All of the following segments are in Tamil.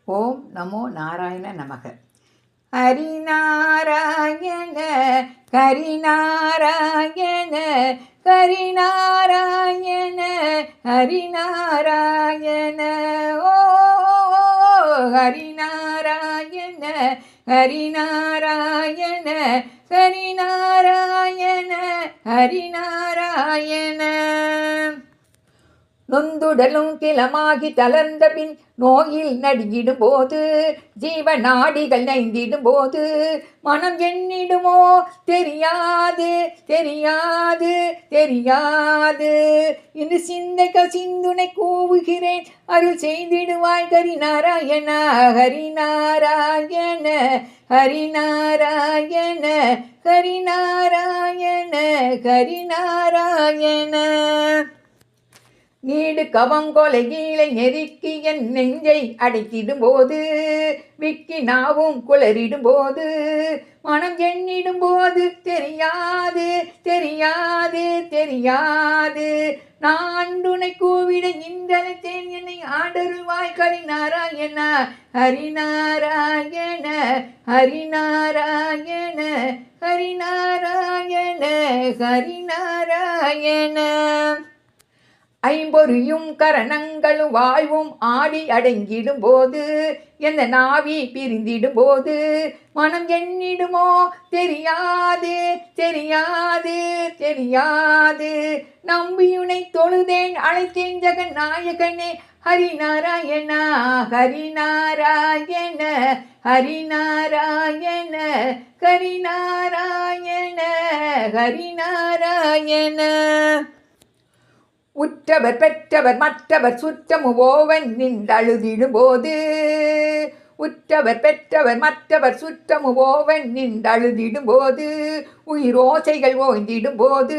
ஓம் நமோ நாராயண நமக. ஹரிநாராயண ஹரிநாராயண ஹரிநாராயண ஹரிநாராயண ஓ ஹரிநாராயண ஹரிநாராயண ஹரிநாராயண ஹரிநாராயண. நொந்துடலும் கிளமாகி தளர்ந்த பின் நோயில் நடுங்கிடும் போது, ஜீவநாடிகள் நைந்திடும் போது, மனம் எண்ணிடுமோ தெரியாது தெரியாது தெரியாது. இன்று சிந்தைகள் சிந்துனை கூவுகிறேன், அருள் செய்திடுவாய் ஹரிநாராயண ஹரிநாராயண ஹரிநாராயண ஹரிநாராயண ஹரிநாராயண. நீடு கவங்கொலை கீழை நெருக்கி என் நெஞ்சை அடைத்திடும் போது, விக்கி நாவும் குளறிடும் போது, மனம் எண்ணிடும் போது தெரியாது தெரியாது தெரியாது. நான் துணை கூவிட இன்றழைத்தேன், என்னை ஆண்டருள்வாய் ஹரிநாராயண ஹரிநாராயண ஹரிநாராயண ஹரிநாராயண ஹரிநாராயண. ஐம்பொறியும் கரணங்களும் வாழ்வும் ஆடி அடங்கிடும் போது, எந்த நாவி பிரிந்திடும் போது, மனம் எண்ணிடுமோ தெரியாது தெரியாது தெரியாது. நம்பியுனை தொழுதேன் அழைத்தேன் ஜெகன் நாயகனே ஹரிநாராயண ஹரிநாராயண ஹரிநாராயண ஹரிநாராயண ஹரிநாராயண. உற்றவர் பெற்றவர் மற்றவர் சுற்றமு ஓவன் நின்றழுதிடும் போது, உற்றவர் பெற்றவர் மற்றவர் சுற்றமு ஓவன் நின்றழுதிடும் போது, உயிரோசைகள் ஓய்ந்திடும் போது,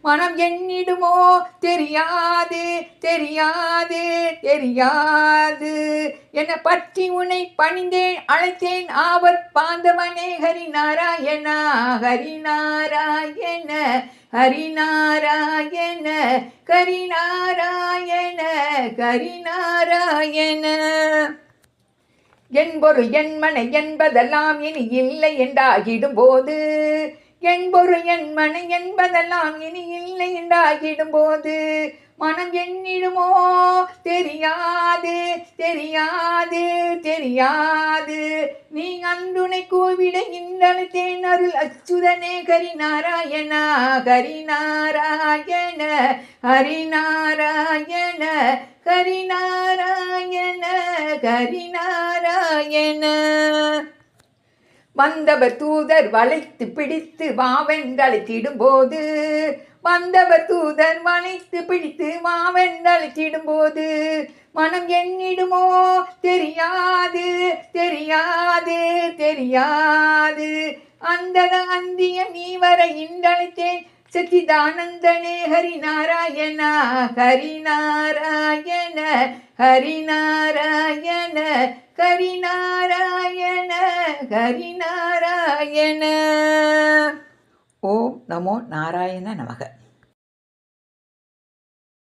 மனம் எண்ணிடுமோ தெரியாது தெரியாது தெரியாது. என பற்றி உன்னை பணிந்தேன் அழைத்தேன் ஆவர் பாந்தவனே ஹரிநாராயண ஹரிநாராயண ஹரிநாராயண ஹரிநாராயண ஹரிநாராயண. என்பொரு என்மனை என்பதெல்லாம் இனி இல்லை என்றாகிடும் போது, என்பொரு என்மனை என்பதெல்லாம் இனி இல்லை என்றாகிடும் போது, மனம் எண்ணிடுமோ தெரியாது தெரியாது தெரியாது. நீ அன்றுனை கூவிட இன்றழைத்தேன் அருள் அச்சுதனே ஹரிநாராயண ஹரிநாராயண ஹரிநாராயண ஹரிநாராயண ஹரிநாராயண. வந்தவர் தூதர் வளைத்து பிடித்து வாவென்றழைத்திடும் போது, வந்தவர் தூதர் வளைத்து பிடித்து வாவென்றழைத்திடும் போது, மனம் எண்ணிடுமோ தெரியாது தெரியாது தெரியாது. அந்தன அந்திய நீ வர இன்றழைத்தேன் சச்சிதானந்தனே ஹரிநாராயண ஹரிநாராயண ஹரிநாராயண ஹரிநாராயண ஹரிநாராயண. ஓம் நமோ நாராயண நமக.